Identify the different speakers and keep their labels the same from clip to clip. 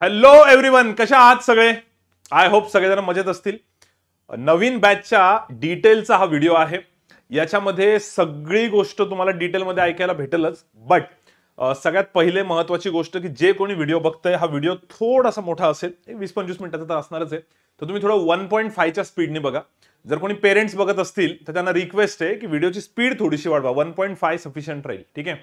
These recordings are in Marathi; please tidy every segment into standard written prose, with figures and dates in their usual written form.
Speaker 1: हॅलो एव्हरीवन, कशा आहात सगळे? आय होप सगळेजण मजेत असतील. नवीन बॅचच्या डिटेलचा हा व्हिडिओ आहे. याच्यामध्ये सगळी गोष्ट तुम्हाला डिटेलमध्ये ऐकायला भेटेलच. बट सगळ्यात पहिले महत्वाची गोष्ट की जे कोणी व्हिडिओ बघतंय, हा व्हिडिओ थोडासा मोठा असेल, 20-25 मिनिटाचा तर असणारच आहे. तर तुम्ही थोडं 1.5 च्या स्पीडने बघा. जर कोणी पेरेंट्स बघत असतील तर त्यांना रिक्वेस्ट आहे की व्हिडिओची स्पीड थोडीशी वाढवा. 1.5 सफिशियंट राहील, ठीक आहे.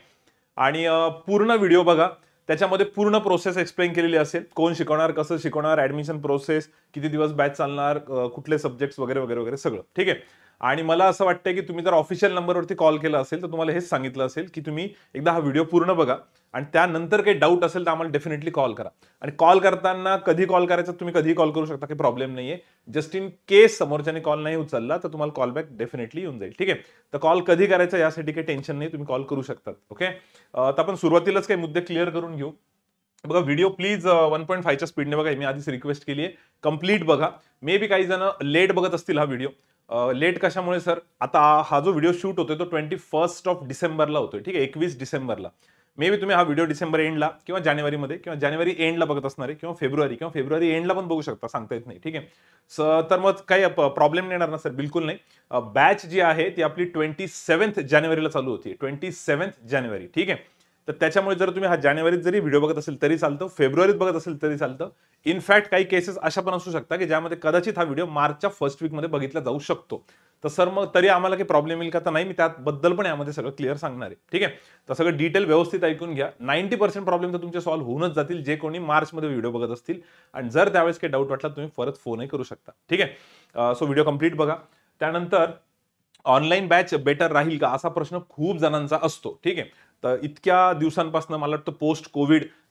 Speaker 1: आणि पूर्ण व्हिडिओ बघा. त्याच्यामध्ये पूर्ण प्रोसेस एक्सप्लेन केलेली असेल. कोण शिकवणार, कसं शिकवणार, ऍडमिशन प्रोसेस, किती दिवस बॅच चालणार, कुठले सब्जेक्ट्स वगैरे वगैरे वगैरे सगळं, ठीक आहे. आणि मला असं वाटतंय की तुम्ही जर ऑफिशियल नंबरवरती कॉल केला असेल तर तुम्हाला हेच सांगितलं असेल की तुम्ही एकदा हा व्हिडिओ पूर्ण बघा आणि त्यानंतर काही डाऊट असेल तर आम्हाला डेफिनेटली कॉल करा. आणि कॉल करताना कधी कॉल करायचा, तुम्ही कधीही कॉल करू शकता, काही प्रॉब्लेम नाहीये. जस्ट इन केस समोरच्याने कॉल नाही उचलला तर तुम्हाला कॉल बॅक डेफिनेटली येऊन जाईल, ठीक आहे. तर कॉल कधी करायचा यासाठी काही टेन्शन नाही, तुम्ही कॉल करू शकतात. ओके. तर आपण सुरुवातीलाच काही मुद्दे क्लिअर करून घेऊ. बघा, व्हिडिओ प्लीज 1.5 च्या स्पीडने बघा. मी आधीच रिक्वेस्ट केली आहे, कम्प्लीट बघा. मे बी काही जण लेट बघत असतील हा व्हिडिओ. लेट कशामुळे सर? आता हा जो व्हिडिओ शूट होतोय तो 21 ऑफ डिसेंबरला होतोय, ठीक आहे, 21 डिसेंबरला. मे बी तुम्ही हा व्हिडिओ डिसेंबर एंडला किंवा जानेवारीमध्ये किंवा जानेवारी एंडला बघत असणार आहे किंवा फेब्रुवारी एंडला पण बघू शकता, सांगता येत नाही, ठीक आहे. तर मग काही प्रॉब्लेम येणार ना सर? बिलकुल नाही. बॅच जी आहे ती आपली 27 जानेवारीला चालू होती, 27 जानेवारी, ठीक आहे. तर त्याच्यामुळे जर तुम्ही हा जानेवारीत जरी व्हिडिओ बघत असेल तरी चालतं, फेब्रुवारीत बघत असेल तरी चालतं. इनफॅक्ट काही केसेस अशा पण असू शकतात की ज्यामध्ये कदाचित हा व्हिडिओ मार्चच्या फर्स्ट वीकमध्ये बघितला जाऊ शकतो. तर सर मग तरी आम्हाला काही प्रॉब्लेम येईल का? तर नाही, मी त्याबद्दल पण यामध्ये सगळं क्लिअर सांगणार आहे, ठीक आहे. तर सगळं डिटेल व्यवस्थित ऐकून घ्या. 90% प्रॉब्लेम तर तुमचे सॉल्व्ह होऊनच जातील जे कोणी मार्चमध्ये व्हिडिओ बघत असतील. आणि जर त्यावेळेस काही डाऊट वाटला तुम्ही परत फोनही करू शकता, ठीक आहे. सो व्हिडिओ कंप्लीट बघा. त्यानंतर ऑनलाईन बॅच बेटर राहील का असा प्रश्न खूप जणांचा असतो, ठीक आहे. तर इतक्या दिवसांपासून मला वाटतं पोस्ट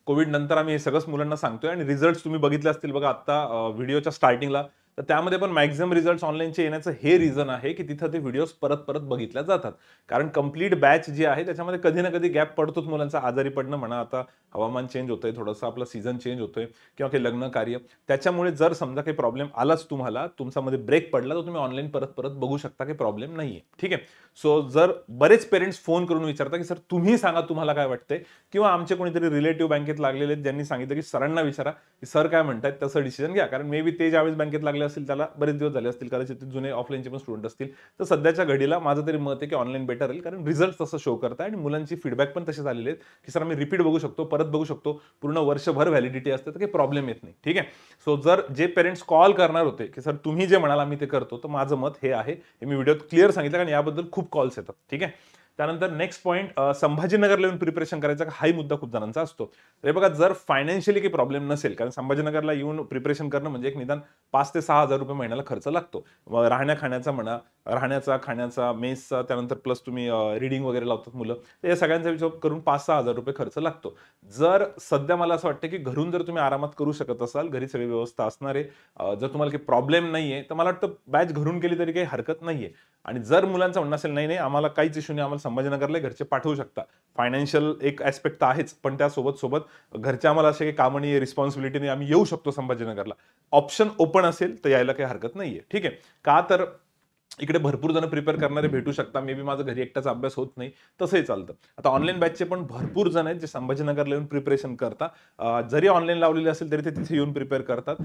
Speaker 1: कोविड नंतर आम्ही हे सगळंच मुलांना सांगतोय आणि रिझल्ट तुम्ही बघितले असतील बघा आता व्हिडिओच्या स्टार्टिंगला. तर त्यामध्ये पण मॅक्झिमम रिझल्ट ऑनलाईनचे येण्याचं हे रिझन आहे की तिथं ते व्हिडिओज परत परत बघितल्या जातात. कारण कंप्लीट बॅच जी आहे त्याच्यामध्ये कधी ना कधी गॅप पडतोच मुलांचा. आजारी पडणं म्हणा, आता हवामान चेंज होतंय, थोडंसं आपलं सीझन चेंज होतोय किंवा काही लग्न कार्य, त्याच्यामुळे जर समजा काही प्रॉब्लेम आलाच तुम्हाला, तुमच्यामध्ये ब्रेक पडला, तर तुम्ही ऑनलाईन परत परत बघू शकता, काही प्रॉब्लेम नाहीये, ठीक आहे. सो जर बरेच पेरेंट्स फोन करून विचारता की सर तुम्ही सांगा तुम्हाला काय वाटतंय, किंवा आमचे कोणीतरी रिलेटिव्ह बँकेत लागलेले आहेत ज्यांनी सांगितलं की सरांना विचारा की सर काय म्हणतात, तसं डिसिजन घ्या. कारण मे बी ते ज्यावेळेस बँकेत लागले असतील त्याला बरेच दिवस झाले असतील, कदाचित ते जुने ऑफलाईनचे पण स्टुडंट असतील. तर सध्याच्या घडीला माझं तरी मत आहे की ऑनलाईन बेटर राहील, कारण रिझल्ट तसं शो करताय आणि मुलांची फीडबॅक पण तसे झालेले आहेत की सर आम्ही रिपीट बघू शकतो, परत बघू शकतो, पूर्ण वर्षभर व्हॅलिडिटी असते, तर काही प्रॉब्लेम येत नाही, ठीक आहे. सो जर जे पेरेंट्स कॉल करणार होते की सर तुम्ही जे म्हणाल आम्ही ते करतो, तर माझं मत हे आहे, हे मी व्हिडिओत क्लिअर सांगितलं, कारण याबद्दल खूप कॉल्स येतात, ठीक आहे. त्यानंतर नेक्स्ट पॉईंट, संभाजीनगरला येऊन प्रिपरेशन करायचा हाही मुद्दा खूप जणांचा असतो. तर बघा, जर फायनान्शियली काही प्रॉब्लेम नसेल, कारण संभाजीनगरला येऊन प्रिपरेशन करणं म्हणजे एक निदान 5 ते 6 हजार रुपये महिन्याला खर्च लागतो. राहण्या खाण्याचा म्हणा, राहण्याचा, खाण्याचा, मेसचा, त्यानंतर प्लस तुम्ही रिडिंग वगैरे लावतात मुलं, तर या सगळ्यांचा विचार करून 5-6 हजार रुपये खर्च लागतो. जर सध्या मला असं वाटतं की घरून जर तुम्ही आरामात करू शकत असाल, घरी सगळी व्यवस्था असणार आहे, जर तुम्हाला काही प्रॉब्लेम नाहीये, तर मला वाटतं बॅच घरून केली तरी काही हरकत नाहीये. आणि जर मुलांचं म्हणणं असेल नाही नाही आम्हाला काहीच इश्यू नाही, आम्हाला संभाजीनगरला घरचे पाठवू शकता, फायनान्शियल एक ऍस्पेक्ट तर आहेच, पण त्यासोबत सोबत घरचे आम्हाला असे काही कामं नाही, रिस्पॉन्सिबिलिटी नाही, आम्ही येऊ शकतो संभाजीनगरला, ऑप्शन ओपन असेल तर यायला काही हरकत नाहीये, ठीक आहे. का तर इकडे भरपूर जण प्रिपेअर करणारे भेटू शकता. मे बी माझं घरी एकटाच अभ्यास होत नाही, तसंही चालतं. आता ऑनलाईन बॅचचे पण भरपूर जण आहेत जे संभाजीनगरला येऊन प्रिपरेशन करतात. जरी ऑनलाईन लावलेली असेल तरी ते तिथे येऊन प्रिपेअर करतात.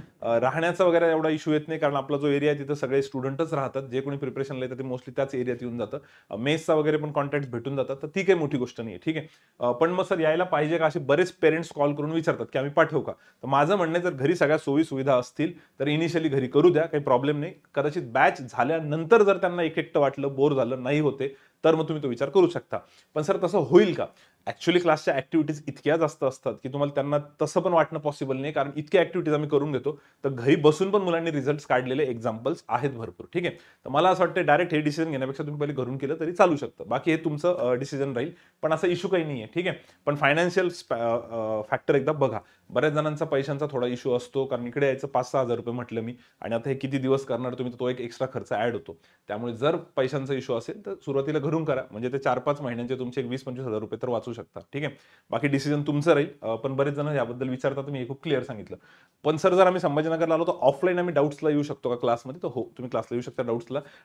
Speaker 1: राहण्याचा वगैरे एवढा इश्यू येत नाही, कारण आपला जो एरिया आहे तिथं सगळे स्टुडंटच राहतात. जे कोणी प्रिपरेशनला येतं ते मोस्टली त्याच एरियात येऊन जातं. मेसचा वगैरे पण कॉन्टॅक्ट भेटून जातात, तर ती काही मोठी गोष्ट नाही, ठीक आहे. पण मग सर यायला पाहिजे का, असे बरेच पेरेंट्स कॉल करून विचारतात की आम्ही पाठवू का? तर माझं म्हणणं आहे, जर घरी सगळ्या सोयी सुविधा असतील तर इनिशियली घरी करू द्या, काही प्रॉब्लेम नाही. कदाचित बॅच झाल्यानंतर जर त्यांना एकटं वाटलं, बोर झालं, नाही होते, तर मग तुम्ही तो विचार करू शकता. पण सर तसं होईल का? ऍक्च्युअली क्लासच्या ऍक्टिव्हिटीज इतक्या जास्त असतात की तुम्हाला त्यांना तसं पण वाटणं पॉसिबल नाही, कारण इतक्या ऍक्टिव्हिटीज आम्ही करून घेतो. तर घरी बसून पण मुलांनी रिझल्ट काढलेले एक्झाम्पल्स आहेत भरपूर, ठीक आहे. तर मला असं वाटतं डायरेक्ट हे डिसिजन घेण्यापेक्षा तुम्ही पहिले घरून केलं तरी चालू शकतं. बाकी हे तुमचं डिसिजन राहील, पण असा इश्यू काही नाही आहे, ठीक आहे. पण फायनान्शियल फॅक्टर एकदा बघा. बऱ्याच जणांचा पैशांचा थोडा इश्यू असतो, कारण इकडे यायचं 5-6 हजार रुपये म्हटलं मी, आणि आता हे किती दिवस करणार तुम्ही, तो एक एक्स्ट्रा खर्च ऍड होतो. त्यामुळे जर पैशांचा इश्यू असेल तर सुरुवातीला घरून करा, म्हणजे ते 4-5 महिन्यांचे तुमचे 20-25 हजार रुपये तर वाचू शकता. ठीक आहे, बाकी डिसिजन तुमचं राहील. पण बरेच जण याबद्दल विचारतात, तुम्ही हे खूप क्लिअर सांगितलं. पण सर जर आम्ही संभाजीनगरला आलो तर ऑफलाईन आम्ही डाऊट्सला येऊ शकतो का क्लासमध्ये? तर हो, तुम्ही क्लासला येऊ शकता,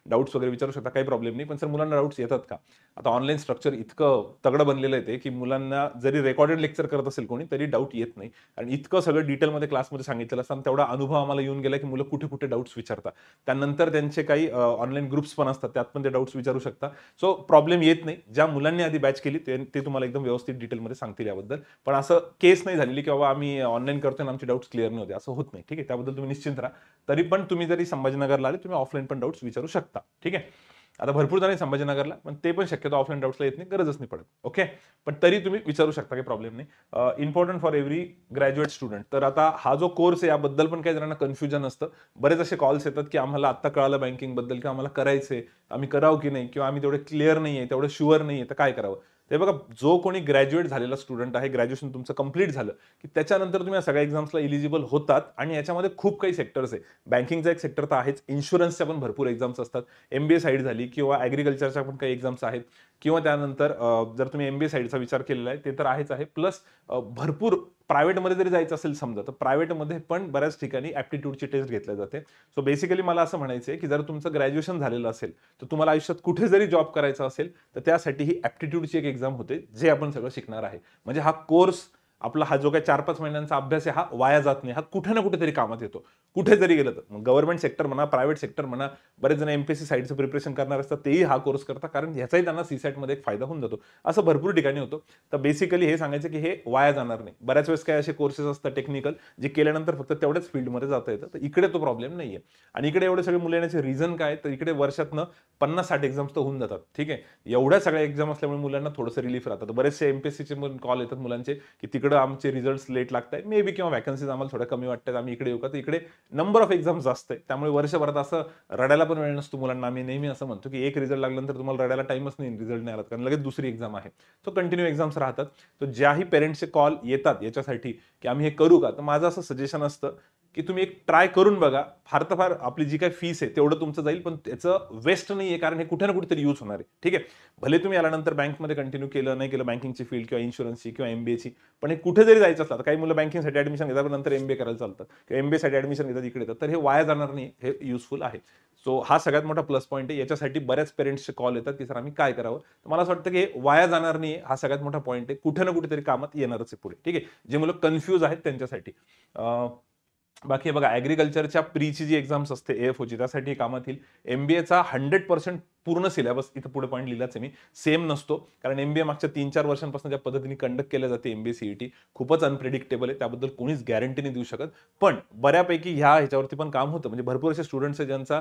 Speaker 1: डाऊट्स वगैरे विचारू शकता, काही प्रॉब्लेम नाही. पण सर मुलांना डाऊट्स येतात का? आता ऑनलाईन स्ट्रक्चर इतकं तगडं बनलेलं आहे ते, की मुलांना जरी रेकॉर्डेड लेक्चर करत असेल कोणी तरी डाऊट येत नाही. आणि इतकं सगळं डिटेलमध्ये क्लासमध्ये सांगितलेलं असतं, तेवढा अनुभव आम्हाला येऊन गेला की मुलं कुठे कुठे डाऊट्स विचारतात. त्यानंतर त्यांचे काही ऑनलाईन ग्रुप्स पण असतात, त्यात पण ते डाऊट्स विचारू शकता. सो प्रॉब्लेम येत नाही. ज्या मुलांनी आधी बॅच केली ते तुम्हाला एकदम व्यवस्थित डिटेलमध्ये सांगतील याबद्दल. पण असं केस नाही झालेली की बाबा आम्ही ऑनलाईन करतोय आणि आमचे डाऊट्स क्लिअर नाही होते, असं होत नाही. ठीक आहे, त्याबद्दल तुम्ही निश्चिंत राहा. तरी पण तुम्ही जरी संभाजीनगरला आले, तुम्ही ऑफलाईन पण डाऊट्स विचारू शकता. ठीक आहे, आता भरपूर जण संभाजीनगरला, पण ते पण शक्यतो ऑफलाईन डाऊट्सला येत नाही, गरजच नाही पडत. ओके, पण तरी तुम्ही विचारू शकता, काही प्रॉब्लेम नाही. Important for every graduate student. तर आता हा जो कोर्स आहे याबद्दल पण काही जणांना कन्फ्युजन असतं. बरेच असे कॉल्स येतात की आम्हाला आत्ता कळालं बँकिंग बद्दल, किंवा आम्हाला करायचंय, आम्ही करावं की नाही, किंवा आम्ही तेवढे क्लिअर नाहीये, तेवढं शुअर नाहीये, तर काय करावं? ते बघा, जो कोणी ग्रॅज्युएट झालेला स्टुडंट आहे, ग्रॅज्युएशन तुमचं कंप्लीट झालं की त्याच्यानंतर तुम्ही या सगळ्या एक्झाम्सला इलिजिबल होतात. आणि याच्यामध्ये खूप काही सेक्टर्स आहे. बँकिंगचा एक सेक्टर तर आहेच, इन्शुरन्सच्या पण भरपूर एक्झाम्स असतात, MBA साईड झाली, किंवा ॲग्रिकल्चरच्या पण काही एक्झाम्स आहेत, किंवा त्यानंतर जर तुम्ही MBA साईडचा विचार केलेला आहे ते तर आहेच आहे. प्लस भरपूर प्रायव्हेटमध्ये जरी जायचं असेल समजा, तर प्रायव्हेटमध्ये पण बऱ्याच ठिकाणी ॲप्टिट्यूडची टेस्ट घेतली जाते. सो बेसिकली मला असं म्हणायचं आहे की जर तुमचं ग्रॅज्युएशन झालेलं असेल, तर तुम्हाला आयुष्यात कुठे जरी जॉब करायचा असेल, तर त्यासाठी ही ॲप्टिट्यूडची एक एक्झाम होते, जे आपण सगळं शिकणार आहे. म्हणजे हा कोर्स आपला, हा जो काही 4-5 महिन्यांचा अभ्यास आहे, हा वाया जात नाही. हा कुठे ना कुठेतरी कामात येतो, कुठे जरी गेलं तर. गव्हर्नमेंट सेक्टर म्हणा, प्रायव्हेट सेक्टर म्हणा, बरेच जण MPSC साईडचं प्रिपरेशन करणार असतात, तेही हा कोर्स करतात, कारण ह्याचाही त्यांना CSAT एक फायदा होऊन जातो. असं भरपूर ठिकाणी होतं. तर बेसिकली हे सांगायचं की हे वाया जाणार नाही. बऱ्याच वेळेस काय असे कोर्सेस असतात टेक्निकल, जे केल्यानंतर फक्त तेवढ्याच फील्डमध्ये जाता येतं. तर इकडे तो प्रॉब्लेम नाहीये. आणि इकडे एवढे सगळे मुलं येण्याचे रिझन काय, तर इकडे वर्षातनं 50-60 एक्झाम्स तर होऊन जातात. ठीक आहे, एवढ्या सगळ्या एक्झाम असल्यामुळे मुलांना थोडंसं रिलीफ राहतं. बरेचसे MPSCचे कॉल येतात मुलांचे की तिकडे आमचे रिझल्ट्स लेट लागत आहेत, मे बी, किंवा वॅकन्सीज आम्हाला थोड्या कमी वाटतात, आम्ही इकडे येऊ का? तर इकडे नंबर ऑफ एक्झाम्स जास्त आहे, त्यामुळे वर्षभरात असं रडायला पण वेळ नसतो मुलांना. आम्ही नेहमी असं म्हणतो की एक रिझल्ट लागल्यानंतर तुम्हाला रडायला टाइमच नाही, रिझल्ट नाही आला, कारण लगेच दुसरी एक्झाम आहे. तो कंटिन्यू एक्झाम्स राहतात. तर ज्याही पेरेंट्सचे कॉल येतात याच्यासाठी की आम्ही हे करू का, तर माझं असं सजेशन असतं की तुम्ही एक ट्राय करून बघा. फार तर फार आपली जी काही फीस आहे तेवढं तुमचं जाईल, पण त्याचं वेस्ट नाही आहे, कारण हे कुठे ना कुठेतरी यूज होणार आहे. ठीक आहे, भले तुम्ही आल्यानंतर बँकमध्ये कंटिन्यू केलं नाही केलं, बँकिंगची फील्ड किंवा इन्शुरन्सची किंवा MBAची, पण हे कुठे जरी जायचं असलं, काही मुलं बँकिंगसाठी ऍडमिशन घेतात, पण नंतर MBA करायला चालतं, किंवा MBA साठी ऍडमिशन घेतात इकडे येतात, तर हे वाया जाणार नाही, हे युजफुल आहे. सो हा सगळ्यात मोठा प्लस पॉईंट आहे. याच्यासाठी बऱ्याच पेरेंट्सचे कॉल येतात की सर आम्ही काय करावं. तर मला असं वाटतं की हे वाया जाणार नाही, हा सगळ्यात मोठा पॉईंट आहे. कुठे ना कुठेतरी कामात येणारच आहे पुढे. ठीक आहे, जे मुलं कन्फ्यूज आहेत त्यांच्यासाठी. बाकी बघा, ऍग्रिकल्चरच्या प्रीची जी एक्झाम्स असते AFOची, त्यासाठी कामात येईल. MBAचा 100% पूर्ण सिलेबस, इथं पुढे पॉईंट लिहिलाच आहे मी, सेम नसतो. कारण MBA मागच्या 3-4 वर्षांपासून ज्या पद्धतीने कंडक्ट केल्या जाते MBA CET, खूपच अनप्रिडिक्टेबल आहे. त्याबद्दल कोणीच गॅरंटी नाही देऊ शकत. पण बऱ्यापैकी ह्याच्यावरती पण काम होतं. म्हणजे भरपूर असे स्टुडंट्स आहेत ज्यांचा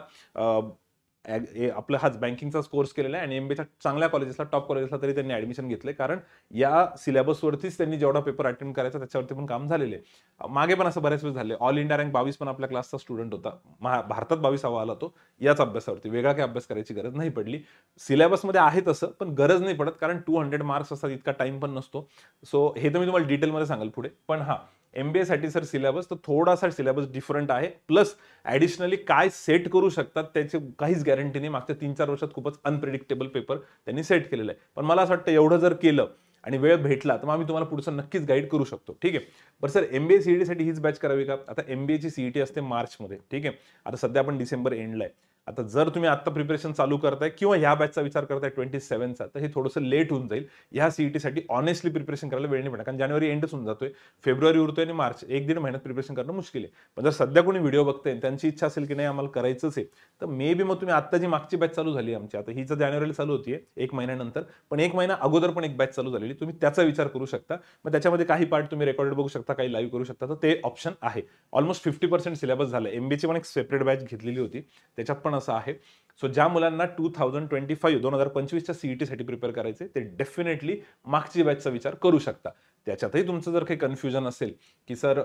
Speaker 1: आपला हाच बँकिंगचाच कोर्स केलेला आहे आणि MBAच्या चांगल्या कॉलेजेसला, टॉप कॉलेजेसला तरी त्यांनी ऍडमिशन घेतलंय, कारण या सिलेबसवरतीच त्यांनी जेवढा पेपर अटेंड करायचा त्याच्यावरती पण काम झालेले आहे. मागे पण असं बऱ्याच वेळेस झाले. ऑल इंडिया रँक 22 पण आपल्या क्लासचा स्टुडंट होता, भारतात 22वा आला तो, याच अभ्यासावरती. वेगळा काही अभ्यास करायची गरज नाही पडली. सिलेबसमध्ये आहे तसं, पण गरज नाही पडत, कारण 200 मार्क्स असतात, इतका टाइम पण नसतो. सो हे तर मी तुम्हाला डिटेलमध्ये सांगाल पुढे. पण हा, MBA साठी सर सिलेबस तर थोडासा सिलेबस डिफरंट आहे. प्लस ऍडिशनली काय सेट करू शकतात त्याची काहीच गॅरंटी नाही. मागच्या 3-4 वर्षात खूपच अनप्रिडिक्टेबल पेपर त्यांनी सेट केलेला आहे. पण मला असं वाटतं एवढं जर केलं आणि वेळ भेटला तर मग आम्ही तुम्हाला पुढचं नक्कीच गाईड करू शकतो. ठीक आहे, बरं सर, MBA CET साठी हीच बॅच करावी का? आता MBA ची CET असते मार्चमध्ये. ठीक आहे, आता सध्या आपण डिसेंबर एंडला आहे. आता जर तुम्ही आता प्रिपरेशन चालू करताय किंवा ह्या बॅचचा विचार करताय 27चा, तर हे थोडंसं लेट होऊन जाईल. ह्या CET साठी ऑनेस्टली प्रिपरेशन करायला वेळ नाही पडणार, कारण जानेवारी एंडच होऊन जातोय, फेब्रुवारी उरतोय आणि मार्च, 1-1.5 महिन्यात प्रिपरेशन करणं मुश्किल आहे. पण जर सध्या कोणी व्हिडिओ बघताय, त्यांची इच्छा असेल की नाही आम्हाला करायचंच आहे, तर मे बी मग तुम्ही आता जी मागची बॅच चालू झाली आमची, आता ही तर जानेवारीला चालू होतीये 1 महिन्यानंतर, पण 1 महिना अगोदर पण एक बॅच चालू झालेली, तुम्ही त्याचा विचार करू शकता. मग त्याच्यामध्ये काही पार्ट तुम्ही रेकॉर्डेड बघू शकता, काही लाईव्ह करू शकता, तर ते ऑप्शन आहे. ऑलमोस्ट 50% सिलेबस झालं. MBAची पण एक सेपरेट बॅच घेतलेली होती, त्याच्यात पण असं आहे. सो ज्या मुलांना 2025 2025च्या CET साठी प्रिपेअर करायचे, ते डेफिनेटली मागची बॅचचा विचार करू शकता. त्याच्यातही तुमचं जर काही कन्फ्युजन असेल की सर,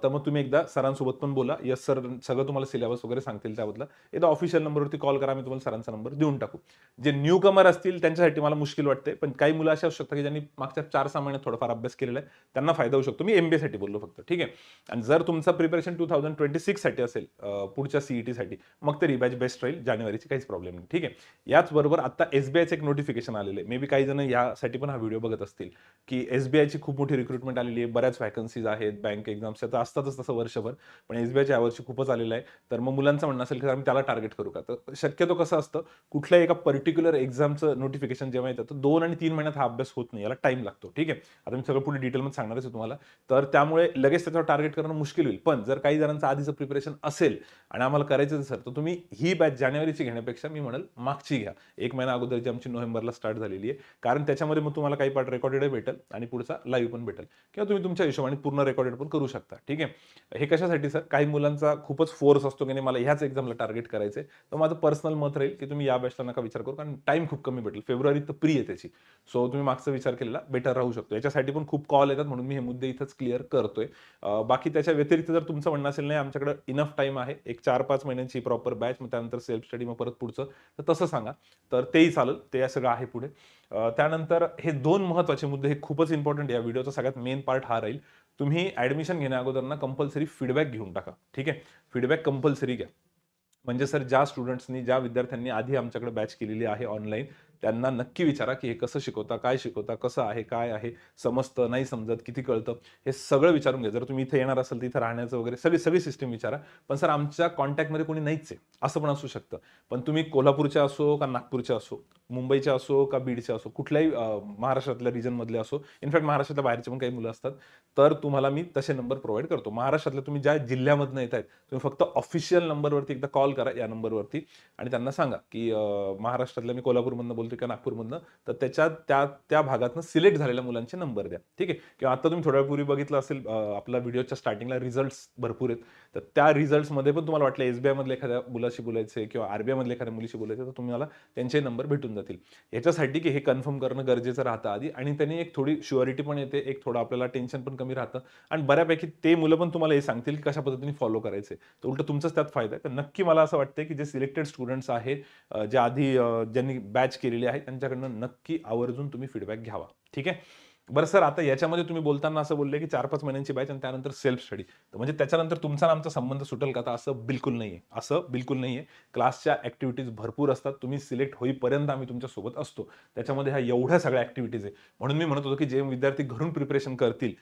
Speaker 1: तर मग तुम्ही एकदा सरांसोबत पण बोला. यस सर सगळं तुम्हाला सिलेबस वगैरे सांगतील त्याबद्दल. एकदा ऑफिशियल नंबरवरती कॉल करा, मी तुम्हाला सरांचा नंबर देऊन टाकू. जे न्यू कमर असतील त्यांच्यासाठी मला मुश्किल वाटते, पण काही मुलं अशी असू शकतात की ज्यांनी मागच्या 4-6 महिन्यात थोडाफार अभ्यास केलेला आहे, त्यांना फायदा होऊ शकतो. मी MBA साठी बोललो फक्त, ठीक आहे. आणि जर तुमचं प्रिपरेशन 2026 साठी असेल, पुढच्या CET साठी, मग ते रिबॅच बेस्ट राहील. जानेवारीची काहीच प्रॉब्लेम नाही, ठीक आहे. याचबरोबर आता SBIचं एक नोटिफिकेशन आलेलं आहे. मे बी काही जण यासाठी पण हा व्हिडिओ बघत असतील की SBIची खूप मोठी रिक्रुटमेंट आलेली आहे, बऱ्याच वॅकन्सीज आहेत, बँक एक्झाम्सच्या तर असतातच तसं वर्षभर, पण SBIच्या यावर्षी खूपच आलेलं आहे. तर मग मुलांचं म्हणणं असेल की आम्ही त्याला टार्गेट करू का? तर शक्यतो कसं असतं, कुठल्याही एका पर्टिक्युलर एक्झामचं नोटिफिकेशन जेव्हा येतं, तर 2 आणि 3 महिन्यात हा अभ्यास होत नाही, याला टाइम लागतो, ठीक आहे. आता मी सगळं पुढे डिटेलमध्ये सांगणारच आहे तुम्हाला. तर त्यामुळे लगेच त्याच्यावर टार्गेट करणं मुश्किल होईल. पण जर काही जणांचं आधीचं प्रिपरेशन असेल आणि आम्हाला करायचं असेल, तर तुम्ही ही बॅच जानेवारीची घेण्यापेक्षा मी म्हणेल मागची घ्या. 1 महिना अगोदरची आमची नोव्हेंबरला स्टार्ट झालेली आहे. कारण त्याच्यामध्ये मग तुम्हाला काही पार्ट रेकॉर्डेड भेटेल आणि पुढचा लाईव्ह पण भेटेल, किंवा तुम्ही तुमच्या हिशोबाने पूर्ण रेकॉर्डेड पण करू शकता, ठीक आहे. हे कशासाठी सर, काही मुलांचा खूपच फोर्स असतो की नाही मला ह्याच एक्झामला टार्गेट करायचंय. तर माझं पर्सनल मत राहील की तुम्ही या बॅचला नका विचार करू, कारण टाइम खूप कमी भेटेल. फेब्रुवारीत तर प्री आहे त्याची. सो तुम्ही मागचा विचार केलेला बेटर राहू शकतो. याच्यासाठी पण खूप कॉल येतात, म्हणून मी हे मुद्दे इथंच क्लिअर करतोय. बाकी त्याच्या व्यतिरिक्त जर तुमचं म्हणणं असेल नाही आमच्याकडे इनफ टाइम आहे, एक 4-5 महिन्यांची प्रॉपर बॅच, मग त्यानंतर सेल्फ स्टडी, मग परत पुढचं, तर तसं सांगा, तर तेही चालेल. ते सगळं आहे पुढे. त्यानंतर हे 2 महत्त्वाचे मुद्दे, हे खूपच इम्पॉर्टंट. या व्हिडिओचा सगळ्यात मेन पार्ट हा राहील. तुम्ही ऍडमिशन घेण्या अगोदर ना कंपल्सरी फीडबॅक घेऊन टाका, ठीक आहे. फीडबॅक कंपल्सरी घ्या. म्हणजे सर, ज्या स्टुडंट्सनी, ज्या विद्यार्थ्यांनी आधी आमच्याकडे बॅच केलेली आहे ऑनलाईन, त्यांना नक्की विचारा की हे कसं शिकवता, काय शिकवता, कसं आहे, काय आहे, समजतं, नाही समजत, किती कळतं, हे सगळं विचारून घ्या. जर तुम्ही इथे येणार असाल तर इथं राहण्याचं वगैरे सगळी सगळी सिस्टम विचारा. पण सर आमच्या कॉन्टॅक्टमध्ये कोणी नाहीच आहे, असं पण असू शकतं. पण तुम्ही कोल्हापूरच्या असो का नागपूरच्या असो, मुंबईच्या असो का बीडच्या असो, कुठल्याही महाराष्ट्रातल्या रिजनमधले असो, इनफॅक्ट महाराष्ट्रातल्या बाहेरचे पण काही मुलं असतात, तर तुम्हाला मी तसे नंबर प्रोव्हाइड करतो. महाराष्ट्रातल्या तुम्ही ज्या जिल्ह्यामधनं येत आहेत, तुम्ही फक्त ऑफिशियल नंबरवरती एकदा कॉल करा, या नंबरवरती, आणि त्यांना सांगा की महाराष्ट्रातल्या मी कोल्हापूरमधनं बोलतोय किंवा नागपूरमधनं, तर त्याच्या त्या त्या भागातनं सिलेक्ट झालेल्या मुलांचे नंबर द्या, ठीक आहे. किंवा आता तुम्ही थोड्या वेळापूर्वी बघितलं असेल, आपला व्हिडिओच्या स्टार्टिंगला रिझल्ट्स भरपूर आहेत. तर त्या रिझल्ट्समध्ये पण तुम्हाला वाटलं SBI मधल्या एखाद्या मुलाशी बोलायचं किंवा RBI मधल्या एखाद्या मुलीशी बोलायचं, तर तुम्हाला त्यांचे नंबर भेटून जातील. याच्यासाठी की हे कन्फर्म करणं गरजेचं राहतं आधी, आणि त्यांनी एक थोडी शुअरिटी पण येते, एक थोडं आपल्याला टेन्शन पण कमी राहतं, आणि बऱ्यापैकी ते मुलं पण तुम्हाला हे सांगतील की कशा पद्धतीने फॉलो करायचे. तर उलट तुमचाच त्यात फायदा आहे. तर नक्की मला असं वाटतं की जे सिलेक्टेड स्टुडंट्स आहेत, जे आधी ज्यांनी बॅच केलेली आहे, त्यांच्याकडनं नक्की आवर्जून तुम्ही फीडबॅक घ्यावा, ठीक आहे. बरं सर, आता याच्यामध्ये तुम्ही बोलताना असं बोलले की 4-5 महिन्यांची बॅच आणि त्यानंतर सेल्फ स्टडी, तर म्हणजे त्याच्यानंतर तुमचा आणि आमचा संबंध सुटेल का? तर असं बिलकुल नाहीये, असं बिलकुल नाहीये. क्लासच्या ऍक्टिव्हिटीज भरपूर असतात. तुम्ही सिलेक्ट होईपर्यंत आम्ही तुमच्या सोबत असतो. त्याच्यामध्ये ह्या एवढ्या सगळ्या ऍक्टिव्हिटीज आहे. म्हणून मी म्हणत होतो की जे विद्यार्थी घरून प्रिपरेशन करतील,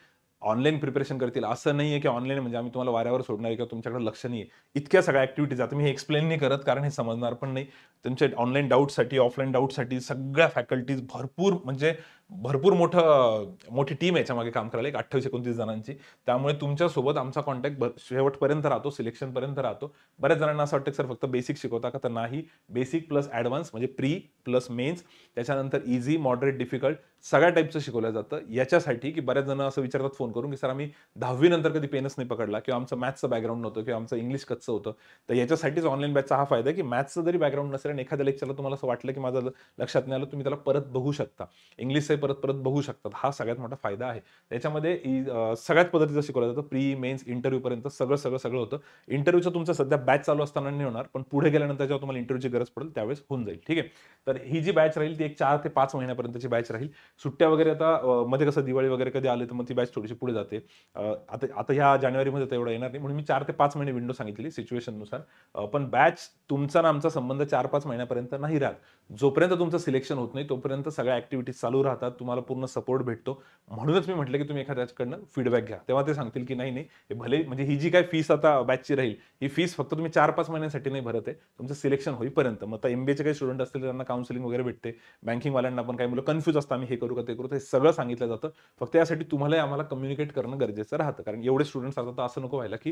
Speaker 1: ऑनलाईन प्रिपरेशन करतील, असं नाहीये की ऑनलाईन म्हणजे आम्ही तुम्हाला वाऱ्यावर सोडणार आहे किंवा तुमच्याकडे लक्ष नाहीये. इतक्या सगळ्या ऍक्टिव्हिटीज, आता मी हे एक्सप्लेन नाही करत कारण हे समजणार पण नाही. तुमच्या ऑनलाईन डाऊटसाठी, ऑफलाईन डाऊटसाठी सगळ्या फॅकल्टीज भरपूर, म्हणजे भरपूर मोठी टीम आहे याच्यामागे काम करायला, एक 28-29 जणांची. त्यामुळे तुमच्यासोबत आमचा कॉन्टॅक्ट शेवटपर्यंत राहतो, सिलेक्शनपर्यंत राहतो. बऱ्याच जणांना असं वाटतं सर फक्त बेसिक शिकवता का? तर नाही. बेसिक प्लस ॲडव्हान्स म्हणजे प्री प्लस मेन्स, त्याच्यानंतर इझी, मॉडरेट, डिफिकल्ट सगळ्या टाईपचं शिकवलं जातं. याच्यासाठी की बऱ्याच जण असं विचारतात फोन करून की सर आम्ही 10वी नंतर कधी पेनच नाही पकडला, किंवा आमचं मॅथ्सचं बॅकग्राऊंड नव्हतं, किंवा आमचं इंग्लिश कच्चं होतं. तर याच्यासाठीच ऑनलाईन बॅचचा हा फायदा आहे की मॅथ्सचं जरी बॅकग्राऊंड नसेल आणि एखाद्या लेक्चरला तुम्हाला असं वाटलं की माझं लक्षात नाही आलं, तुम्ही त्याला परत बघू शकता. इंग्लिशचंही परत परत बघू शकतात. हा सगळ्यात मोठा फायदा आहे. त्याच्यामध्ये सगळ्याच पद्धतीचं शिकवलं जातं. प्री, मेन्स, इंटरव्ह्यूपर्यंत सगळं होतं. इंटरव्ह्यूचं तुमचं सध्या बॅच चालू असताना नाही होणार, पण पुढे गेल्यानंतर जेव्हा तुम्हाला इंटरव्ह्यूची गरज पडेल त्यावेळेस होऊन जाईल, ठीक आहे. तर ही जी बॅच राहील ती एक 4 ते 5 महिन्यापर्यंतची बॅच राहील. सुट्ट्या वगैरे आता मध्ये कसं दिवाळी वगैरे कधी आले तर मग ती बॅच थोडीशी पुढे जाते. आता आता ह्या जानेवारीमध्ये तर एवढं येणार नाही, म्हणून मी 4 ते 5 महिने विंडो सांगितली सिच्युएशननुसार. पण बॅच तुमचा ना आमचा संबंध 4-5 महिन्यापर्यंत नाही राहत. जोपर्यंत तुमचं सिलेक्शन होत नाही तोपर्यंत सगळ्या ऍक्टिव्हिटीज चालू राहतात, तुम्हाला पूर्ण सपोर्ट भेटतो. म्हणूनच मी म्हटलं की तुम्ही एखाद्याकडनं फीडबॅक घ्या, तेव्हा ते सांगतील की नाही हे भले, म्हणजे ही जी काय फीस आता बॅचची राहील, ही फीस फक्त तुम्ही 4-5 महिन्यांसाठी नाही भरत आहे, तुमचं सिलेक्शन होईपर्यंत. मग आता MBAचे काही स्टुडंट असतील त्यांना काउन्सिलिंग वगैरे भेटते, बँकिंगवाल्यांना पण काही मुलं कन्फ्यूज असतात, आम्ही हे करू का ते करू, हे सगळं सांगितलं जातं. फक्त यासाठी तुम्हाला आम्हाला कम्युनिकेट करणं गरजेचं राहतं, कारण एवढे स्टुडंट्स असतात तर असं नको व्हायला की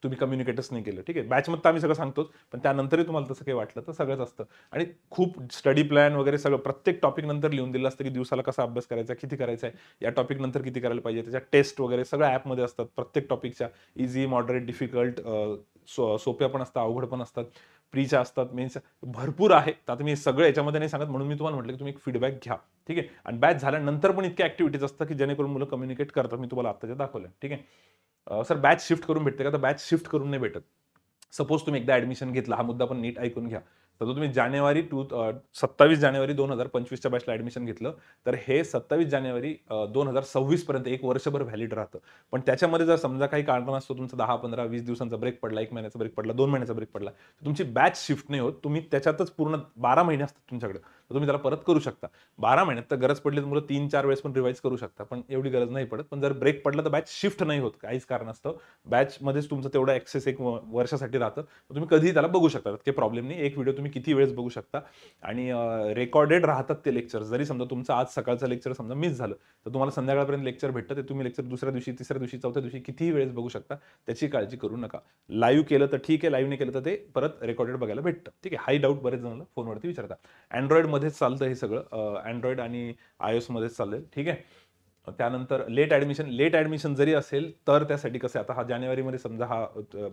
Speaker 1: तुम्ही कम्युनिकेटच नाही केलं. ठीक आहे, बॅचमध्ये तर आम्ही सगळं सांगतोच, पण त्यानंतरही तुम्हाला तसं काही वाटलं तर सगळंच असतं. आणि खूप स्टडी प्लॅन वगैरे सगळं प्रत्येक टॉपिक नंतर लिहून दिलं असतं की दिवसाला कसा अभ्यास करायचा, किती करायचा आहे, या टॉपिक नंतर किती करायला पाहिजे, त्याच्या टेस्ट वगैरे सगळं ॲपमध्ये असतात प्रत्येक टॉपिकच्या. इझी, मॉडरेट, डिफिकल्ट, सोप्या पण असतात, अवघड पण असतात, प्रीच्या असतात, मेन्स भरपूर आहे. तर आता मी सगळं याच्यामध्ये नाही सांगत, म्हणून मी तुम्हाला म्हटलं की तुम्ही एक फीडबॅक घ्या. ठीक आहे, आणि बॅच झाल्यानंतर पण इतक्या ऍक्टिव्हिटीज असतात की जेणेकरून मुलं कम्युनिकेट करतात. मी तुम्हाला आत्ताच्या दाखवलं. ठीक आहे. सर बॅच शिफ्ट करून भेटते का? तर बॅच शिफ्ट करून नाही भेटत. सपोज तुम्ही एकदा ऍडमिशन घेतला, हा मुद्दा पण नीट ऐकून घ्या. तर तुम्ही 27 जानेवारी 2025च्या बॅचला ऍडमिशन घेतलं, तर हे 27 जानेवारी 2026 पर्यंत एक वर्षभर व्हॅलिड राहतं. पण त्याच्यामध्ये जर समजा काही कारणास्तव तुमचा 10, 15, 20 दिवसांचा ब्रेक पडला, 1 महिन्याचा ब्रेक पडला, 2 महिन्याचा ब्रेक पडला, तर तुमची बॅच शिफ्ट नाही होत. तुम्ही त्याच्यातच पूर्ण 12 महिने असतात तुमच्याकडे, तर तुम्ही त्याला परत करू शकता. 12 महिन्यात तर गरज पडली तर मुलं 3-4 वेळेस पण रिवाईज करू शकता, पण एवढी गरज नाही पडत. पण जर ब्रेक पडला तर बॅच शिफ्ट नाही होत काहीच कारणास्तव. बॅचमध्येच तुमचं तेवढं ॲक्सेस एक वर्षासाठी राहतं. तुम्ही कधीही त्याला बघू शकता, काही प्रॉब्लेम नाही. एक व्हिडिओ तुम्ही किती वेळेस बघू शकता. आणि रेकॉर्डेड राहतात ते लेक्चर. जरी समजा तुमचं आज सकाळचं लेक्चर समजा मिस झालं, तर तुम्हाला संध्याकाळपर्यंत लेक्चर भेटतं. ते तुम्ही लेक्चर दुसऱ्या दिवशी, तिसऱ्या दिवशी, चौथ्या दिवशी कितीही वेळेस बघू शकता. त्याची काळजी करू नका. लाईव्ह केलं तर ठीक आहे, लाईव्ह नाही केलं तर ते परत रेकॉर्डेड बघायला भेटतं. ठीक आहे. हाही डाऊट बरेच जणांना फोनवरती विचारतात. अँड्रॉइडमध्येच चालतं हे सगळं. अँड्रॉइड आणि iOS मध्येच चाललंय. ठीक आहे. त्यानंतर लेट ॲडमिशन जरी असेल तर त्यासाठी कसं आहे, आता हा जानेवारीमध्ये समजा हा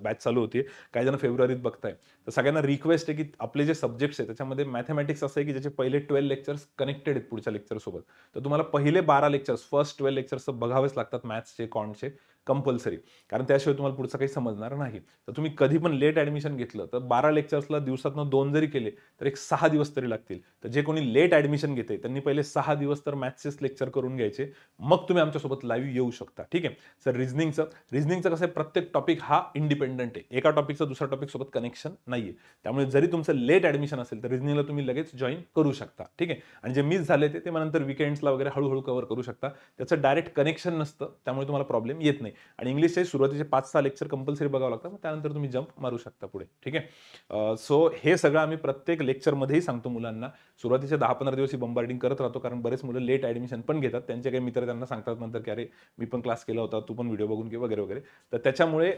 Speaker 1: बॅच चालू होती, काही जण फेब्रुवारीत बघताय, तर सगळ्यांना रिक्वेस्ट आहे की आपले जे सब्जेक्ट्स आहेत त्याच्यामध्ये मॅथमॅटिक्स असं आहे की ज्याचे पहिले 12 लेक्चर्स कनेक्टेड आहेत पुढच्या लेक्चरसोबत. तर तुम्हाला पहिले 12 लेक्चर्स, फर्स्ट 12 लेक्चर्स बघावेच लागतात मॅथ्सचे, कॉन्टचे, कंपल्सरी. कारण त्याशिवाय तुम्हाला पुढचं काही समजणार नाही. तर तुम्ही कधी पण लेट ॲडमिशन घेतलं तर 12 लेक्चर्सला दिवसातनं 2 जरी केले तर एक 6 दिवस तरी लागतील. तर जे कोणी लेट ॲडमिशन घेते त्यांनी पहिले 6 दिवस तर मॅथ्सचेच लेक्चर करून घ्यायचे, मग तुम्ही आमच्यासोबत लाईव्ह येऊ शकता. ठीक आहे. सर रिझनिंगचं कसं आहे, प्रत्येक टॉपिक हा इंडिपेंडंट आहे. एका टॉपिकचं दुसऱ्या टॉपिक सोबत कनेक्शन नाहीये. त्यामुळे जरी तुमचं लेट ॲडमिशन असेल तर रिझनिंगला तुम्ही लगेच जॉईन करू शकता. ठीक आहे. आणि जे मिस झाले ते मग नंतर विकेंड्सला वगैरे हळूहळू कव्हर करू शकता. त्याचं डायरेक्ट कनेक्शन नसतं, त्यामुळे तुम्हाला प्रॉब्लेम येत नाही. आणि इंग्लिशचे सुरुवातीचे 5-6 लेक्चर कंपल्सरी बघावं लागतं, मग त्यानंतर तुम्ही जंप मारू शकता पुढे. ठीक आहे. सो हे सगळं आम्ही प्रत्येक लेक्चरमध्येही सांगतो मुलांना. सुरुवातीचे 10-15 दिवस ही बंबार्डिंग करत राहतो, कारण बरेच मुलं लेट ॲडमिशन पण घेतात. त्यांचे काही मित्र त्यांना सांगतात नंतर की अरे मी पण क्लास केला होता, तू पण व्हिडिओ बघून घे वगैरे वगैरे. तर त्याच्यामुळे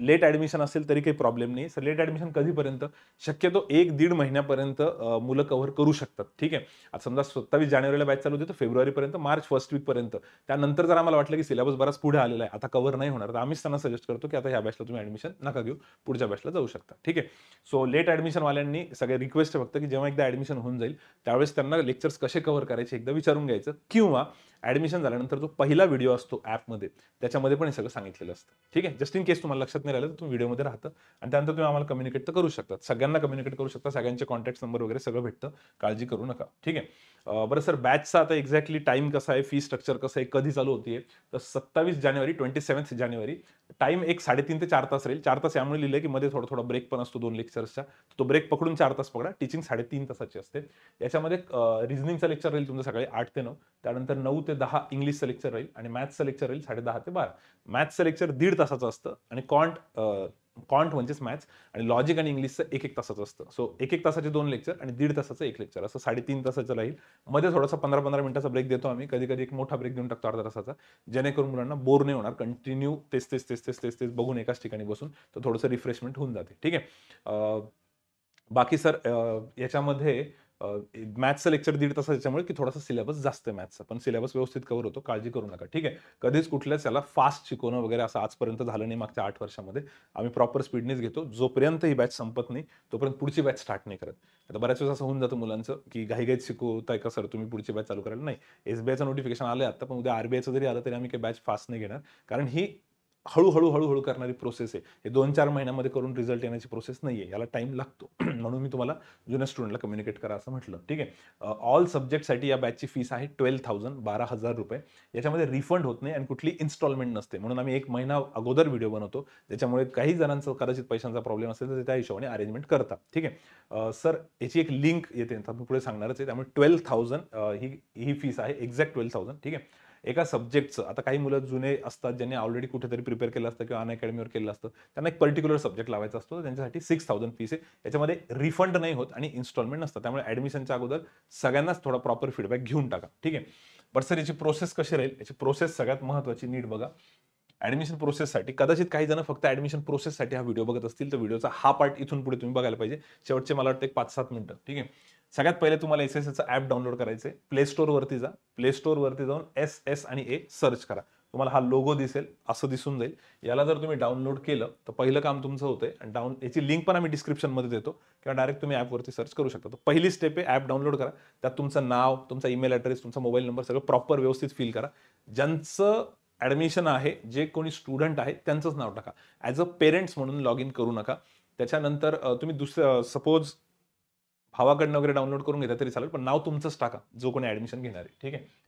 Speaker 1: लेट ॲडमिशन असेल तरी काही प्रॉब्लेम नाही. सर लेट ॲडमिशन कधीपर्यंत? शक्यतो 1-1.5 महिन्यापर्यंत मुलं कव्हर करू शकतात. ठीक आहे. आता समजा 27 जानेवारीला बॅच चालू होती तर फेब्रुवारीपर्यंत, मार्च फर्स्ट वीकपर्यंत. त्यानंतर जर आम्हाला वाटलं की सिलेबस बराच पुढे आलेला आहे, आता कव्हर नाही होणार, तर आम्हीच त्यांना सजेस्ट करतो की आता ह्या बॅचला तुम्ही ॲडमिशन नका घेऊ, पुढच्या बॅचला जाऊ शकता. ठीक आहे. सो लेट ॲडमिशनवाल्यांनी सगळे रिक्वेस्ट आहे फक्त की जेव्हा एकदा ॲडमिशन होऊन जाईल त्यावेळेस त्यांना लेक्चर्स कसे कव्हर करायचे एकदा विचारून घ्यायचं, किंवा ॲडमिशन झाल्यानंतर जो पहिला व्हिडिओ असतो ॲपमध्ये त्याच्यामध्ये पण हे सगळं सांगितलेलं असतं. ठीक आहे. जस्ट इन केस तुम्हाला लक्षात नाही राहिलं तर तुम्ही व्हिडिओमध्ये राहतं, आणि त्यानंतर तुम्ही आम्हाला कम्युनिकेट तर करू शकता. सगळ्यांना कम्युनिकेट करू शकता, सगळ्यांचे कॉन्टॅक्ट नंबर वगैरे सगळं भेटतं, काळजी करू नका. ठीक आहे. बरं सर, बॅचचा आता एक्झॅक्टली टाइम कसा आहे, फी स्ट्रक्चर कसं आहे, कधी चालू होतीये? तर 27 जानेवारी 27 जानेवारी टाइम एक 3.5 ते 4 तास राहील. 4 तास यामुळे लिहिलंय की मध्ये थोडा ब्रेक पण असतो 2 लेक्चर्सचा. तो ब्रेक पकडून 4 तास पकडा. टीचिंग 3.5 तासाची असते. याच्यामध्ये रिझनिंगचा लेक्चर राहील तुमचं सकाळी 8 ते 9. त्यानंतर 9 ते 10 इंग्लिशचं लेक्चर राहील, आणि मॅथ्सचं लेक्चर राहील 10:30 ते 12. मॅथ्सचं लेक्चर 1.5 तासाचं असतं, आणि कॉन्ट म्हणजेच मॅथ्स आणि लॉजिक आणि इंग्लिशचं 1-1 तासाचं असतं. सो 1-1 तासाचे 2 लेक्चर आणि 1.5 तासाचं 1 लेक्चर, असं 3.5 तासाचं राहील. मध्ये थोडासा 15-15 मिनिटाचा ब्रेक देतो आम्ही, कधी-कधी एक मोठा ब्रेक देऊन टाकतो अर्धा तासाचा, जेणेकरून मुलांना बोर नाही होणार. कंटिन्यू तेच बघून एकाच ठिकाणी बसून, तर थोडंसं रिफ्रेशमेंट होऊन जाते. ठीक आहे. बाकी सर याच्यामध्ये मॅथ्सचं लेक्चर 1.5 तासाचं, त्याच्यामुळे की थोडासा सिलेबस जास्त आहे मॅथ्सचा, पण सिलेबस व्यवस्थित कव्हर होतो, काळजी करू नका. ठीक आहे. कधीच कुठल्याच याला फास्ट शिकवणं वगैरे असं आजपर्यंत झालं नाही मागच्या 8 वर्षामध्ये. आम्ही प्रॉपर स्पीडनेच घेतो. जोपर्यंत ही बॅच संपत नाही तोपर्यंत पुढची बॅच स्टार्ट नाही करत. आता बऱ्याच वेळेस असं होऊन जातं मुलांचं की घाईघाईत शिकवताय का सर तुम्ही, पुढची बॅच चालू करायला नाही. एसबीआयचं नोटिफिकेशन आलंय आता, पण उद्या आरबीआयचं जरी आलं तरी आम्ही काही बॅच फास्ट नाही घेणार, कारण ही हळूहळू करणारी प्रोसेस आहे. हे 2-4 महिन्यामध्ये करून रिझल्ट येण्याची प्रोसेस नाहीये, याला टाइम लागतो. म्हणून मी तुम्हाला जुन्या स्टुडंटला कम्युनिकेट करा असं म्हटलं. ठीक आहे. ऑल सब्जेक्टसाठी या बॅचची फीस आहे 12,000, 12,000 रुपये. याच्यामध्ये रिफंड होत नाही आणि कुठली इन्स्टॉलमेंट नसते, म्हणून आम्ही 1 महिना अगोदर व्हिडिओ बनवतो, त्याच्यामुळे काही जणांचा कदाचित पैशांचा प्रॉब्लेम असेल तर त्या हिशोबाने अरेंजमेंट करतात. ठीक आहे. सर याची एक लिंक येते, मी पुढे सांगणारच आहे. त्यामुळे 12,000 ही फीस आहे, एक्झॅक्ट 12,000. ठीक आहे. एका सब्जेक्टचं, आता काही मुलं जुने असतात ज्यांनी ऑलरेडी कुठेतरी प्रिपेअर केलं असतं किंवा अनअकॅडमीवर केलं असतं, त्यांना एक पर्टिक्युलर सब्जेक्ट लावायचा असतो, त्यांच्यासाठी 6,000 फीस आहे. याच्यामध्ये रिफंड नाही होत आणि इन्स्टॉलमेंट नसतं, त्यामुळे ॲडमिशनच्या अगोदर सगळ्यांनाच थोडा प्रॉपर फीडबॅक घेऊन टाका. ठीक आहे. बट सर याची प्रोसेस कशी राहील, याची प्रोसेस सगळ्यात महत्त्वाची, नीट बघा. ऍडमिशन प्रोसेससाठी, कदाचित काही जण फक्त ऍडमिशन प्रोसेससाठी हा व्हिडिओ बघत असतील, तर व्हिडिओचा हा पार्ट इथून पुढे तुम्ही बघायला पाहिजे. शेवटचे मला वाटतं एक 5-7 मिनिटं. ठीक आहे. सगळ्यात पहिले तुम्हाला एसएसएचं ॲप डाउनलोड करायचं आहे. प्ले स्टोअरवरती जा. प्ले स्टोअरवरती जाऊन एस आणि ए सर्च करा. तुम्हाला हा लोगो दिसेल, असं दिसून जाईल. याला जर तुम्ही डाउनलोड केलं तर पहिलं काम तुमचं होतंय. आणि याची लिंक पण आम्ही डिस्क्रिप्शनमध्ये देतो किंवा डायरेक्ट तुम्ही ॲपवरती सर्च करू शकता. तर पहिली स्टेप आहे ॲप डाउनलोड करा. त्यात तुमचं नाव, तुमचा ईमेल ॲड्रेस, तुमचा मोबाईल नंबर सगळं प्रॉपर व्यवस्थित फिल करा. ज्यांचं ॲडमिशन आहे, जे कोणी स्टुडंट आहे त्यांचंच नाव टाका. ॲज अ पेरेंट्स म्हणून लॉग इन करू नका. त्याच्यानंतर तुम्ही दुसरं सपोज भावाकडनं वगैरे डाउनलोड करून घेता तरी चालेल, पण नाव तुमचंच टाका, जो कोणी ऍडमिशन घेणार आहे. ठीक आहे.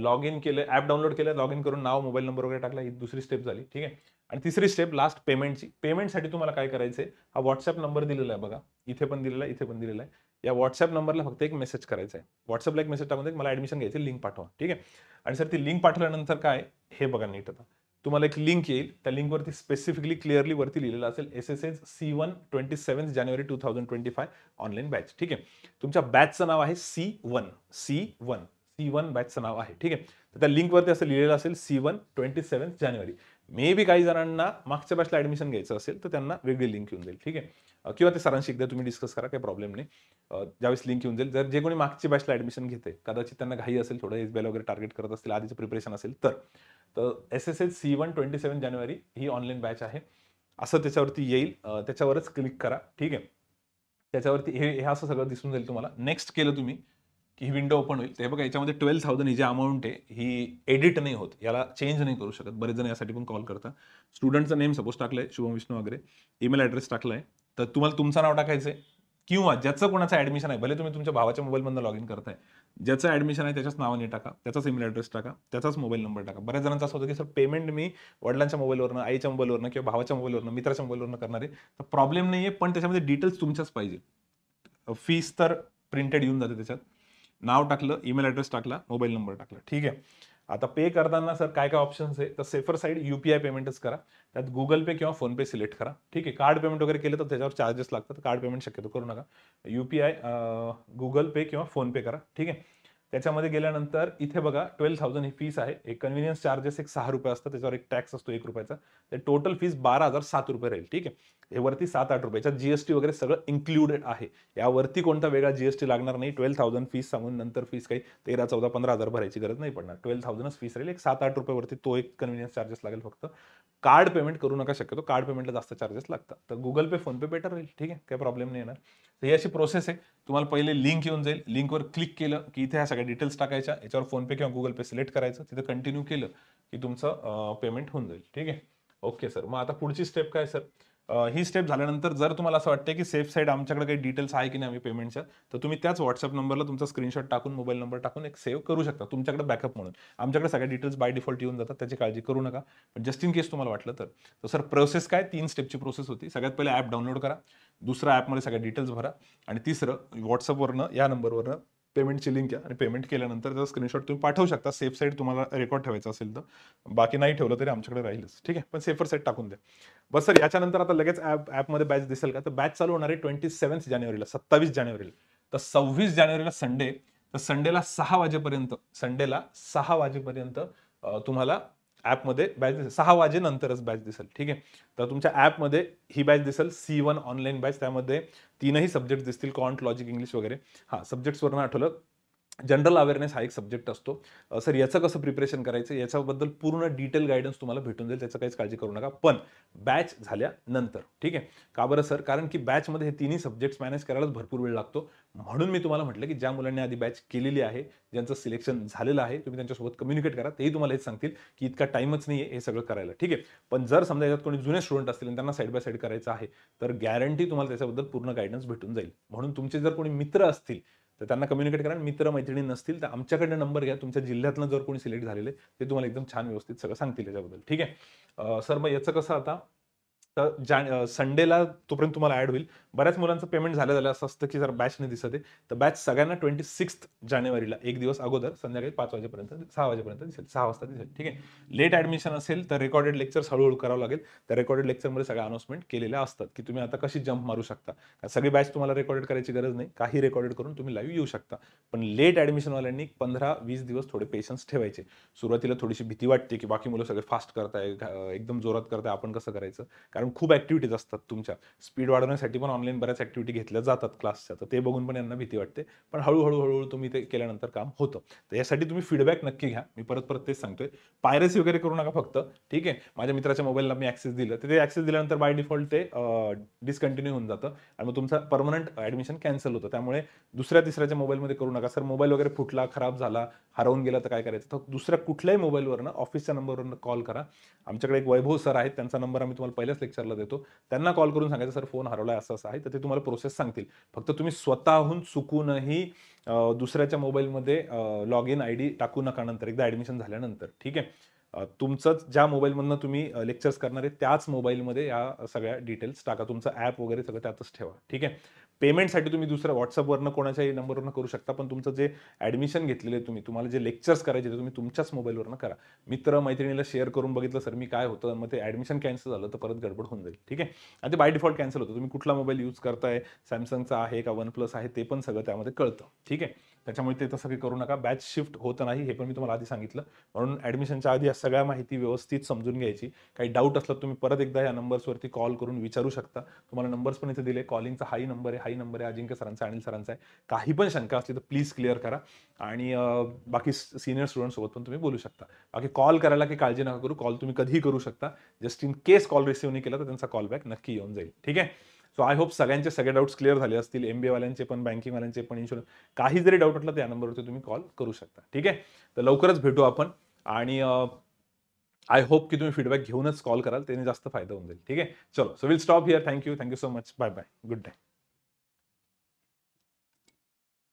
Speaker 1: लॉग इन केलं, ऍप डाउनलोड केलं, लॉग इन करून नाव, मोबाईल नंबर वगैरे टाकला, ही दुसरी स्टेप झाली. ठीक आहे. आणि तिसरी स्टेप लास्ट पेमेंटची. पेमेंटसाठी तुम्हाला काय करायचंय, हा व्हॉट्सअप नंबर दिलेला आहे बघा, इथे पण दिलेला आहे, इथे पण दिलेला आहे. या व्हॉट्सअप नंबरला फक्त एक मेसेज करायचा आहे. व्हॉट्सअपला एक मेसेज टाकून द्या, मला ऍडमिशन घ्यायची लिंक पाठवा. ठीक आहे. आणि सर ती लिंक पाठवल्यानंतर काय, हे बघा नीट आता. तुम्हाला एक लिंक येईल, त्या लिंकवरती स्पेसिफिकली क्लिअरली वरती लिहिलेलं असेल SSH C1 27 जानेवारी 2025 ऑनलाईन बॅच. ठीक आहे. तुमच्या बॅचचं नाव आहे C1 बॅचचं नाव आहे. ठीक आहे. तर त्या लिंकवरती असं लिहिलेलं असेल C1 27 जानेवारी. मे बी काही जणांना मागच्या बॅचला ऍडमिशन घ्यायचं असेल तर त्यांना वेगळी लिंक येऊन जाईल. ठीक आहे. किंवा ते सरांशी एकदा तुम्ही डिस्कस करा, काही प्रॉब्लेम नाही. ज्यावेळेस लिंक येऊन जाईल, जर जे कोणी मागच्या बॅचला ऍडमिशन घेते, कदाचित त्यांना घाई असेल, थोडं SBI वगैरे टार्गेट करत असतील, आधीचं प्रिपरेशन असेल तर SSH C1 27 जानेवारी ही ऑनलाईन बॅच आहे असं त्याच्यावरती येईल. त्याच्यावरच क्लिक करा. ठीक आहे. त्याच्यावरती हे असं सगळं दिसून जाईल तुम्हाला. नेक्स्ट केलं तुम्ही की ही विंडो ओपन होईल. ते बघा, याच्यामध्ये 12,000 ही जी अमाऊंट आहे ही एडिट नाही होत, याला चेंज नाही करू शकत. बरेच जण यासाठी पण कॉल करतात. स्टुडंटचं नेम सपोज टाकलंय शुभम विष्णू वगैरे, ईमेल ॲड्रेस टाकलाय, तर तुम्हाला तुमचं नाव टाकायचंय. किंवा ज्याचं कोणाचं ऍडमिशन आहे, भले तुम्ही तुमच्या भावाच्या मोबाईलमधून लॉग इन करताय, ज्याचं ऍडमिशन आहे त्याच्याच नावाने टाका, त्याचाच ईमेल ॲड्रेस टाका, त्याचाच मोबाईल नंबर टाका. बऱ्याच जणांचं असं होतं की सर पेमेंट मी वडिलांच्या मोबाईलवरनं, आईच्या मोबाईलवरनं किंवा भावाच्या मोबाईलवरनं, मित्राच्या मोबाईलवरनं करणार आहे, तर प्रॉब्लेम नाहीये, पण त्याच्यामध्ये डिटेल्स तुमच्याच पाहिजे. फीस तर प्रिंटेड येऊन जाते त्याच्यात. नाव टाकलं, ईमेल ॲड्रेस टाकला, मोबाईल नंबर टाकला. ठीक आहे. आता पे करताना सर काय काय ऑप्शन्स आहे, तर सेफर साईड UPI पेमेंटच करा. त्यात गुगल पे किंवा फोन पे सिलेक्ट करा. ठीक आहे. कार्ड पेमेंट वगैरे केलं तर त्याच्यावर चार्जेस लागतात, कार्ड पेमेंट शक्यतो करू नका. UPI, गुगल पे किंवा फोन पे करा. ठीक आहे. त्याच्यामध्ये गेल्यानंतर इथे बघा 12,000 ही फीस आहे. एक कन्व्हिनियन्स चार्जेस एक 6 रुपये असतात, त्याच्यावर एक टॅक्स असतो 1 रुपयाचा. ते टोटल फीस 12,007 रुपये राहील. ठीक आहे. हे वरती 7-8 रुपये, याच्यात GST वगैरे सगळं इन्क्लुडेड आहे. यावरती कोणता वेगळा GST लागणार नाही. 12,000 फीस सांगून नंतर फीस काही 13, 14, 15,000 भरायची गरज नाही पडणार. 12,000च फीस राहील. एक 7-8 रुपये वरती तो एक कन्व्हिनियन्स चार्जेस लागेल फक्त. कार्ड पेमेंट करू नका शक्यतो, कार्ड पेमेंटला जास्त चार्जेस लागतात. तर गुगल पे, फोन पे बेटर राहील. ठीक आहे. काही प्रॉब्लेम नाही येणार. तर ही अशी प्रोसेस आहे. तुम्हाला पहिले लिंक येऊन जाईल, लिंकवर क्लिक केलं की इथे ह्या सगळ्या डिटेल्स टाकायच्या, याच्यावर फोन पे किंवा गुगल पे सिलेक्ट करायचं, तिथं कंटिन्यू केलं की तुमचं पेमेंट होऊन जाईल. ठीक आहे. ओके सर, मग आता पुढची स्टेप काय सर, ही स्टेप झाल्यानंतर जर तुम्हाला असं वाटतं की सेफ साईड आमच्याकडे काही डिटेल्स आहे की नाही आम्ही पेमेंटच्या, तर तुम्ही त्याच व्हॉट्सअप नंबरला तुमचा स्क्रीनशॉट टाकून, मोबाईल नंबर टाकून एक सेव्ह करू शकता तुमच्याकडे बॅकअप म्हणून. आमच्याकडे सगळ्या डिटेल्स बाय डिफॉल्ट येऊन जातात, त्याची काळजी करू नका. पण जस्ट इन केस तुम्हाला वाटलं तर सर प्रोसेस काय, 3 स्टेपची प्रोसेस होती. सगळ्यात पहिले ॲप डाउनलोड करा, दुसरं ॲपमध्ये सगळ्या डिटेल्स भरा, आणि तिसरं व्हॉट्सअपवरनं या नंबरवरनं पेमेंटची लिंक आहे, आणि पेमेंट केल्यानंतर त्याचा स्क्रीनशॉट तुम्ही पाठवू शकता. सेफ साईड तुम्हाला रेकॉर्ड ठेवायचा असेल तर, बाकी नाही ठेवलं तरी आमच्याकडे राहीलच. ठीक आहे. पण सेफर साईड टाकून द्या बस सर. याच्यानंतर आता लगेच ॲपमध्ये बॅच दिसेल का, तर बॅच चालू होणार आहे 27 जानेवारीला, 27 जानेवारीला. तर 26 जानेवारीला संडे, तर संडेला 6 वाजेपर्यंत तुम्हाला ॲपमध्ये बॅच दिसेल. 6 वाजेनंतरच बॅच दिसेल. ठीक आहे. तर तुमच्या ॲपमध्ये ही बॅच दिसेल, C1 ऑनलाईन बॅच. त्यामध्ये 3ही सब्जेक्ट दिसतील, कॉन्ट, लॉजिक, इंग्लिश वगैरे. हां, सब्जेक्ट्सवरनं आठवलं, जनरल अवेअरनेस हा एक सब्जेक्ट असतो. सर याचं कसं प्रिपरेशन करायचं, याच्याबद्दल पूर्ण डिटेल गायडन्स तुम्हाला भेटून जाईल, त्याचं काहीच काळजी करू नका, पण बॅच झाल्यानंतर. ठीक आहे. का बरं सर, कारण की बॅचमध्ये हे 3ही सब्जेक्ट्स मॅनेज करायलाच भरपूर वेळ लागतो. म्हणून मी तुम्हाला म्हटलं की ज्या मुलांनी आधी बॅच केलेली आहे, ज्यांचं सिलेक्शन झालेलं आहे, तुम्ही त्यांच्यासोबत कम्युनिकेट करा. तेही तुम्हाला हेच सांगतील की इतका टाईमच नाही आहे हे सगळं करायला. ठीक आहे. पण जर समजा याच्यात कोणी जुने स्टुडंट असतील आणि त्यांना साईड बाय साईड करायचं आहे, तर गॅरंटी तुम्हाला त्याच्याबद्दल पूर्ण गायडन्स भेटून जाईल. म्हणून तुमचे जर कोणी मित्र असतील तर त्यांना कम्युनिकेट करा. मित्र मैत्रिणी नसतील तर आमच्याकडे नंबर घ्या. तुमच्या जिल्ह्यातलं जर कोणी सिलेक्ट झालेले, ते तुम्हाला एकदम छान व्यवस्थित सगळं सांगतील याच्याबद्दल. ठीक आहे. सर मग याचं कसं आता तर संडेला तोपर्यंत तुम्हाला ऍड होईल. बऱ्याच मुलांचं पेमेंट झालं असं असतं की जर बॅच नाही दिसत आहे, तर बॅच सगळ्यांना 26 जानेवारीला एक दिवस अगोदर संध्याकाळी 5 वाजेपर्यंत 6 वाजेपर्यंत दिसेल, 6 वाजता दिसेल. ठीक आहे. लेट ऍडमिशन असेल तर रेकॉर्डेड लेक्चर्स हळूहळू करावं लागेल. त्या रेकॉर्डेड लेक्चरमध्ये सगळ्या अनाउन्समेंट केलेल्या असतात की तुम्ही आता कशी जंप मारू शकता. सगळी बॅच तुम्हाला रेकॉर्डेड करायची गरज नाही, काही रेकॉर्डेड करून तुम्ही लाईव्ह येऊ शकता. पण लेट ऍडमिशनवाल्यांनी 15-20 दिवस थोडे पेशन्स ठेवायचे. सुरुवातीला थोडीशी भीती वाटते की बाकी मुलं सगळे फास्ट करताय, एकदम जोरात करताय, आपण कसं करायचं. कारण खूप ऍक्टिव्हिटीज असतात तुमच्या. स्पीड वाढवण्यासाठी पण ऑनलाईन बऱ्याच ऍक्टिव्हिटी घेतल्या जातात क्लासच्या, तर ते बघून पण यांना भीती वाटते. पण हळूहळू तुम्ही ते केल्यानंतर काम होतं. तर यासाठी तुम्ही फीडबॅक नक्की घ्या. मी परत परत तेच सांगतोय, पायरसी वगैरे करू नका फक्त. ठीक आहे. माझ्या मित्राच्या मोबाईलला मी ऍक्सेस दिलं, तर ते ऍक्सेस दिल्यानंतर बाय डिफॉल्ट ते डिस्कंटिन्यू होऊन जातं आणि मग तुमचं परमनंट ऍडमिशन कॅन्सल होतं. त्यामुळे दुसऱ्या तिसऱ्याच्या मोबाईलमध्ये करू नका. सर मोबाईल वगैरे फुटला, खराब झाला, हरवून गेला तर काय करायचं. तर दुसऱ्या कुठल्याही मोबाईलवरनं ऑफिसच्या नंबरवरनं कॉल करा. आमच्याकडे एक वैभव सर आहेत, त्यांचा नंबर आम्ही तुम्हाला पहिल्याच लेक्चरला देतो. त्यांना कॉल करून सांगायचं सर फोन हरवलाय असं असं आहे, तर ते तुम्हाला प्रोसेस सांगतील. फक्त तुम्ही स्वतःहून चुकूनही दुसऱ्याच्या मोबाईलमध्ये लॉग इन आयडी टाकू नका नंतर, एकदा ऍडमिशन झाल्यानंतर. ठीक आहे. तुमचंच ज्या मोबाईलमधनं तुम्ही लेक्चर्स करणार आहे त्याच मोबाईलमध्ये या सगळ्या डिटेल्स टाका. तुमचं ॲप वगैरे सगळं त्यातच ठेवा. ठीक आहे. पेमेंटसाठी तुम्ही दुसऱ्या व्हॉट्सअपवरनं कोणाच्याही नंबरवरनं करू शकता, पण तुमचं जे ॲडमिशन घेतलेले तुम्हाला जे लेक्चर्स करायचे ते तुम्ही तुमच्याच मोबाईलवरनं करा. मित्र मैत्रिणीला शेअर करून बघितलं सर मी काय होतं, मग ते ॲडमिशन कॅन्सल झालं तर परत गडबड होऊन जाईल. ठीक आहे. आणि ते बाय डिफॉल्ट कॅन्सल होतं. तुम्ही कुठला मोबाईल यूज करताय, सॅमसंगचा आहे का OnePlus आहे, ते पण सगळं त्यामध्ये कळतं. ठीक आहे. त्याच्यामुळे ते तसं काही करू नका. बॅच शिफ्ट होतं नाही हे पण मी तुम्हाला आधी सांगितलं. म्हणून ॲडमिशनच्या आधी या सगळ्या माहिती व्यवस्थित समजून घ्यायची. काही डाऊट असला तुम्ही परत एकदा या नंबर्सवरती कॉल करून विचारू शकता. तुम्हाला नंबर्स पण इथे दिले. कॉलिंगचा हाही नंबर आहे, अजिंक्य सरांचा, अनिल सरांचा आहे. काही पण शंका असली तर प्लीज क्लिअर करा. आणि बाकी सिनियर स्टुडंटसोबत पण तुम्ही बोलू शकता. बाकी कॉल करायला काही काळजी नका करू. कॉल तुम्ही कधीही करू शकता. Just in case call receive नाही केला तर त्यांचा कॉल बॅक नक्की येऊन जाईल. ठीक आहे. सो आय होप सगळ्यांचे सगळे डाऊट्स क्लिअर झाले असतील. MBA वाल्यांचे पण, बँकिंगवाल्यांचे पण, इन्शुरन्स, काही जरी डाऊट वाटलं तर या नंबरवरती तुम्ही कॉल करू शकता. ठीक आहे. तर लवकरच भेटू आपण. आणि आय होप की तुम्ही फीडबॅक घेऊनच कॉल कराल, त्याने जास्त फायदा होऊन जाईल. ठीक आहे. चलो, so will stop here. Thank you so much. Bye bye. Good day.